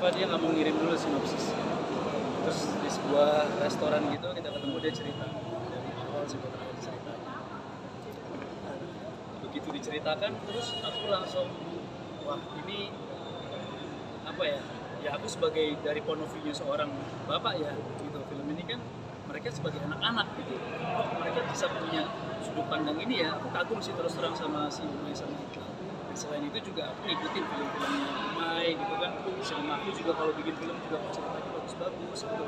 kenapa dia nggak mau ngirim dulu sinopsis. Terus di sebuah restoran gitu kita ketemu, dia cerita dari awal sampai terakhir ceritanya. Nah, begitu diceritakan terus aku langsung, wah ini apa ya? Ya aku sebagai dari point of view-nya seorang bapak ya gitu, film ini kan mereka sebagai anak-anak gitu, kok mereka bisa punya sudut pandang ini ya. Aku kagum sih terus terang sama si Umay sama Iqbal. Dan selain itu juga aku ngikutin film-filmnya Umay gitu kan. Sama aku juga kalau bikin film juga ceritanya bagus-bagus gitu.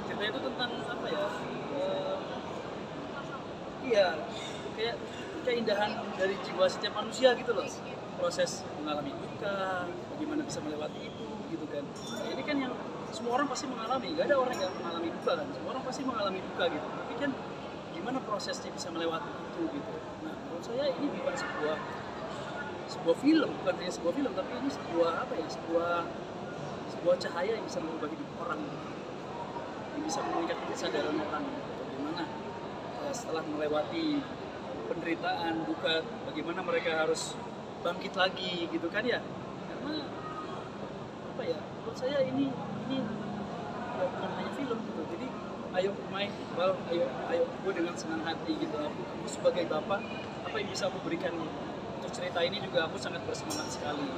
Ceritanya itu tentang apa ya, iya kayak keindahan dari jiwa setiap manusia gitu loh, proses mengalami duka, bagaimana bisa melewati itu gitu kan. Nah, ini kan yang semua orang pasti mengalami, gak ada orang yang mengalami duka kan, semua orang pasti mengalami duka gitu, tapi kan gimana prosesnya bisa melewati itu gitu. Nah menurut saya ini bukan sebuah film, bukan hanya sebuah film, tapi ini sebuah apa ya, sebuah cahaya yang bisa mengubah hidup orang gitu, yang bisa meningkatkan kesadaran orang gitu. Bagaimana setelah melewati penderitaan, duka, bagaimana mereka harus bangkit lagi gitu kan ya. Karena apa ya, menurut saya ini ya bukan hanya film gitu. Jadi ayo Mai, ayo gue dengan senang hati gitu. Aku sebagai bapak, apa yang bisa aku berikan untuk cerita ini juga aku sangat bersemangat sekali.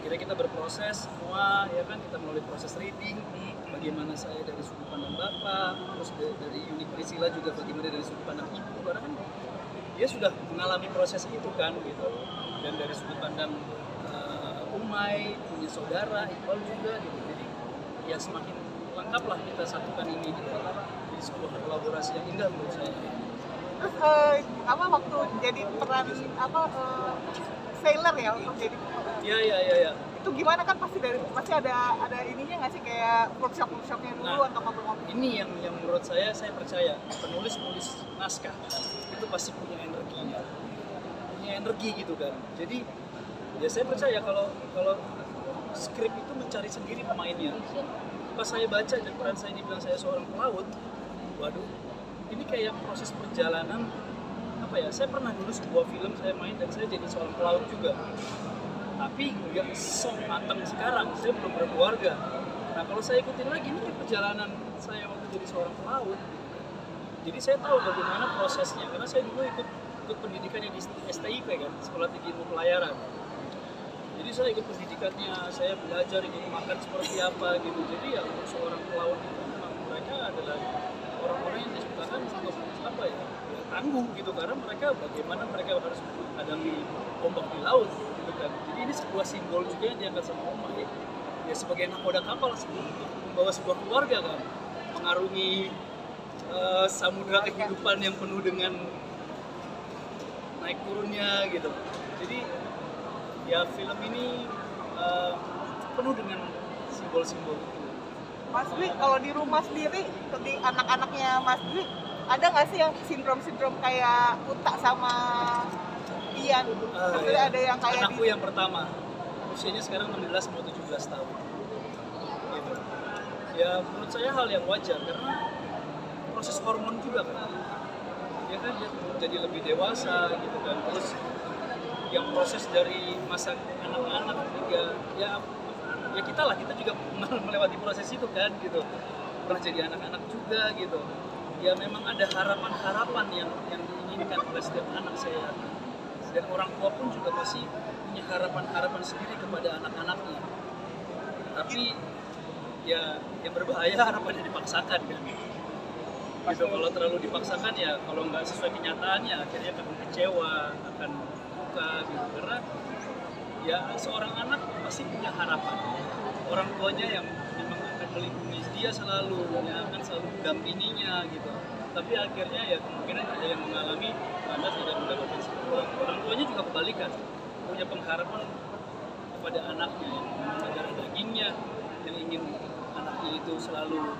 Kira kita berproses semua ya kan, kita melalui proses reading, bagaimana saya dari sudut pandang bapak, terus dari Yuni Priscilla juga bagaimana dari sudut pandang ibu, karena kan dia sudah mengalami proses itu kan gitu. Dan dari sudut pandang Umay punya saudara Iqbal juga gitu. Jadi ya semakin lengkap lah kita satukan ini gitu. Jadi sebuah kolaborasi yang indah menurut saya. Terus waktu jadi peran sailor ya, untuk jadi Iya. itu gimana kan, pasti ada ininya nggak sih, kayak workshopnya dulu atau ngobrol-ngobrol? Ini yang menurut saya percaya penulis naskah itu pasti punya energi gitu kan. Jadi ya saya percaya kalau skrip itu mencari sendiri pemainnya. Pas saya baca dan peran saya dibilang saya seorang pelaut, waduh ini kayak proses perjalanan apa ya. Saya pernah dulu sebuah film saya main dan saya jadi seorang pelaut juga, tapi nggak matang sekarang, saya belum berkeluarga. Nah kalau saya ikutin lagi, ini kayak perjalanan saya waktu jadi seorang pelaut. Jadi saya tahu bagaimana prosesnya, karena saya dulu ikut pendidikannya di STIP kan, Sekolah Tinggi Ilmu Pelayaran. Jadi saya ikut pendidikannya, saya belajar ikut makan seperti apa gitu. Jadi ya untuk seorang pelaut itu memang mereka adalah orang-orang yang diciptakan untuk apa ya, tangguh gitu, karena bagaimana mereka harus menghadapi ombak di laut gitu kan. Jadi ini sebuah simbol juga yang diangkat sama Umay ya, sebagai nakoda kapal membawa sebuah keluarga kan, mengarungi samudra kehidupan yang penuh dengan naik turunnya gitu. Jadi ya film ini penuh dengan simbol-simbol itu. Mas Dwi, kalau di rumah sendiri, di anak-anaknya Mas Dwi, ada nggak sih yang sindrom kayak Uta sama Ian? Ya. Ada yang kayak anakku yang pertama, usianya sekarang 16 mau 17 tahun gitu. Ya menurut saya hal yang wajar, karena proses hormon juga kan, dia kan jadi lebih dewasa gitu kan. Terus yang proses dari masa anak-anak juga ya kita juga melewati proses itu kan gitu, pernah jadi anak-anak juga gitu. Ya memang ada harapan yang diinginkan oleh setiap anak saya, dan orang tua pun juga pasti punya harapan sendiri kepada anak-anaknya. Tapi ya yang berbahaya harapannya dipaksakan kan gitu. Kalau terlalu dipaksakan ya, kalau nggak sesuai kenyataannya akhirnya akan kecewa, akan duka gitu. Karena ya seorang anak pasti punya harapan, orang tuanya yang memang akan melindungi dia selalu, yang akan selalu mendampinginya gitu. Tapi akhirnya ya kemungkinan ada yang mengalami karena tidak mendapatkan sekolah. Orang tuanya juga kebalikan, punya pengharapan kepada anaknya yang memang darah dagingnya, yang ingin anaknya itu selalu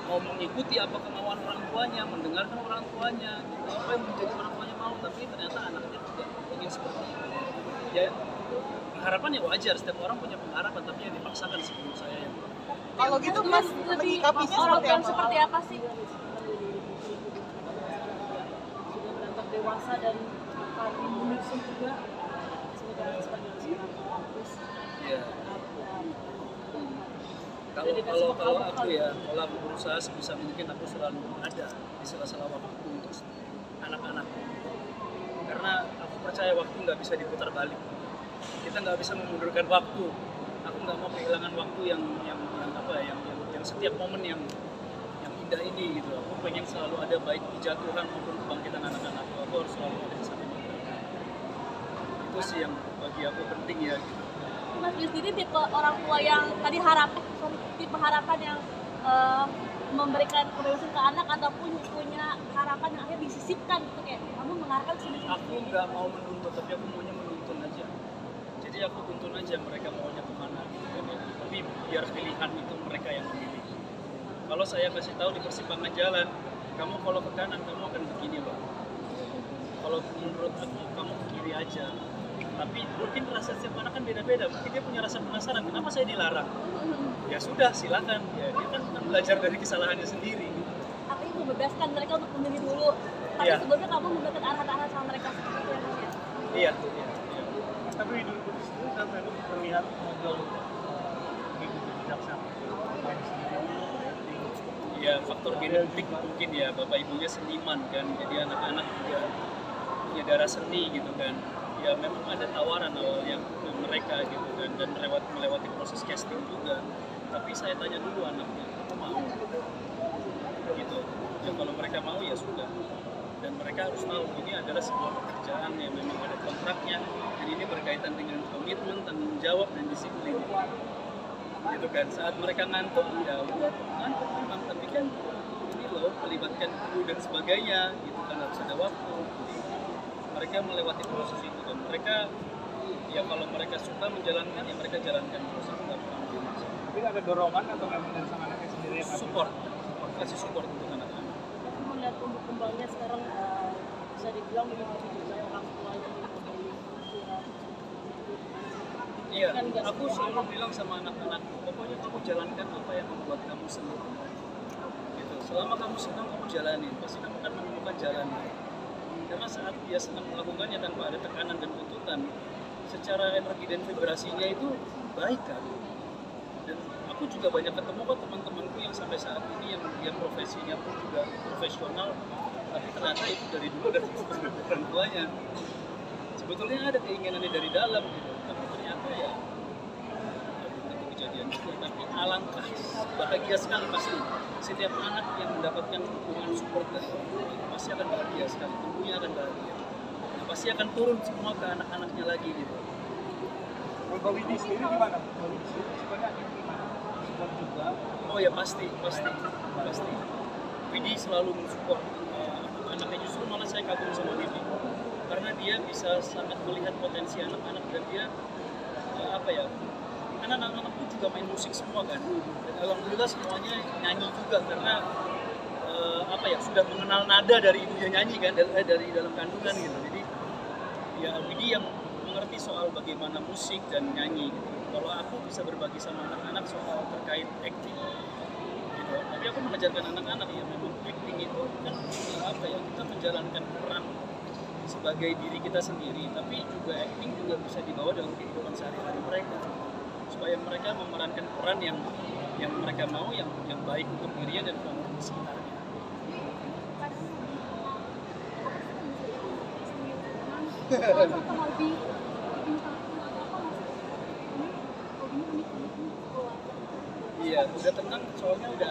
mau mengikuti apa kemauan orang tuanya, mendengarkan orang tuanya, gitu. Apa yang menjadi orang tuanya mau, tapi ternyata anaknya tidak ingin seperti itu. Ya harapan ya wajar, setiap orang punya pengharapan, tapi yang dipaksakan sebelum saya yang kalau gitu Mas menyikapinya seperti apa sih? Sudah berantak dewasa dan kami menyusun juga sebagai seorang artis. ya Kalau aku ya, kalau aku berusaha sebisa mungkin aku selalu ada di sela-sela waktu untuk anak-anak. Karena aku percaya waktu nggak bisa diputar balik. Kita nggak bisa memundurkan waktu. Aku nggak mau kehilangan waktu yang setiap momen yang indah ini gitu. Aku pengen selalu ada baik kejatuhan maupun kebangkitan anak-anak. Aku harus selalu ada di samping mereka. Itu sih yang bagi aku penting ya. Mas Gil sendiri tipe orang tua yang tadi tipe harapan yang memberikan kebebasan ke anak ataupun punya harapan yang akhirnya disisipkan gitu, kayak kamu mengharapkan sini. Aku nggak mau menuntut, tapi aku maunya menuntun aja. Jadi aku tuntun aja mereka maunya kemana gitu kan ya. Tapi biar pilihan itu mereka yang memilih. Kalau saya kasih tahu di persimpangan jalan, kamu kalau ke kanan kamu akan begini loh. Kalau menurut aku kamu ke kiri aja. Tapi mungkin rasa setiap anak kan beda-beda. Mungkin dia punya rasa penasaran, kenapa saya dilarang? Ya sudah, silakan. Ya dia kan belajar dari kesalahannya sendiri. Artinya membebaskan mereka untuk memilih dulu. Tapi Iya. sebelumnya kamu memberikan arahan-arahan sama mereka seperti itu ya Mas ya? Iya. Tapi di 2010 kan Venu terlihat ngobrol begitu bijaksana. Ya faktor genetik mungkin ya, bapak ibunya seniman kan, jadi anak-anak juga punya darah seni gitu kan. Ya memang ada tawaran awalnya mereka gitu kan, dan melewati proses casting juga. Tapi saya tanya dulu anaknya, kamu mau? Gitu. Ya kalau mereka mau ya sudah. Dan mereka harus tahu ini adalah sebuah pekerjaan yang memang ada kontraknya, dan ini berkaitan dengan komitmen, tanggung jawab dan disiplin. Gitu kan, saat mereka ngantuk ya udah ngantuk memang, tapi kan ini loh melibatkan kru dan sebagainya gitu kan, harus ada waktu. Jadi mereka melewati proses itu, dan mereka ya kalau mereka suka menjalankan ya mereka jalankan terus, aku nggak pernah bilang. Tapi ada dorongan atau memang dari sang anaknya sendiri yang Support, kasih support untuk anak-anak. Aku melihat tumbuh kembangnya sekarang bisa dibilang mengikuti juga orang tuanya Iya, aku selalu bilang sama anak-anak, pokoknya kamu jalankan apa yang membuat kamu senang. Gitu. Selama kamu senang, kamu jalanin, pasti kamu akan menemukan jalannya. Karena saat dia senang melakukannya tanpa ada tekanan dan tuntutan, secara energi dan vibrasinya itu baik kan. Dan aku juga banyak ketemu kok teman-temanku yang sampai saat ini yang profesinya pun juga profesional, tapi ternyata itu dari dulu dari orang tuanya. Sebetulnya ada keinginannya dari dalam gitu, tapi ternyata ya itu kejadian juga. Tapi alangkah bahagia sekali pasti setiap anak yang mendapatkan dukungan support dari orang tua pasti akan bahagia sekali, tentunya akan bahagia. Nah, pasti akan turun semua ke anak-anaknya lagi gitu. Mbak Widi sendiri gimana? Mbak Widi sendiri sebenarnya gimana? Support juga. Oh ya pasti. Widi selalu mensupport anaknya, justru malah saya kagum sama Widi karena dia bisa sangat melihat potensi anak-anak, dan dia karena anak-anakku juga main musik semua kan, dan alhamdulillah semuanya nyanyi juga karena sudah mengenal nada dari ibunya nyanyi kan, dari dalam kandungan gitu. Jadi ya Widi yang mengerti soal bagaimana musik dan nyanyi gitu. Kalau aku bisa berbagi sama anak-anak soal terkait acting gitu. Tapi aku mengajarkan anak-anak ya memang acting itu kan kita menjalankan peran sebagai diri kita sendiri, tapi juga acting juga bisa dibawa dalam kehidupan sehari-hari mereka, supaya mereka memerankan peran yang mereka mau, yang baik untuk dirinya dan orang di sekitarnya. Iya, udah tenang soalnya udah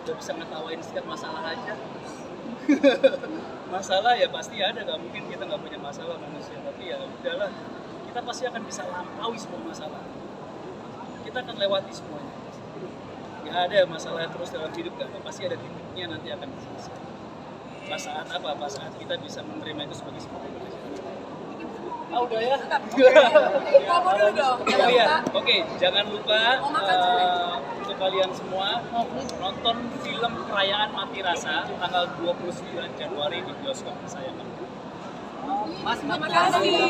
udah bisa ngetawain setiap masalah aja. Masalah ya pasti ada, gak mungkin kita nggak punya masalah manusia, tapi ya udahlah, kita pasti akan bisa lampaui semua masalah, kita akan lewati semuanya. Gak ada masalah terus dalam hidup, pasti ada titiknya nanti akan selesai. Pas saat kita bisa menerima itu sebagai sebuah pelajaran. Udah ya? Oh iya, oke, jangan lupa untuk kalian semua nonton film Perayaan Mati Rasa tanggal 29 Januari di bioskop kesayangan. Mas, terima kasih.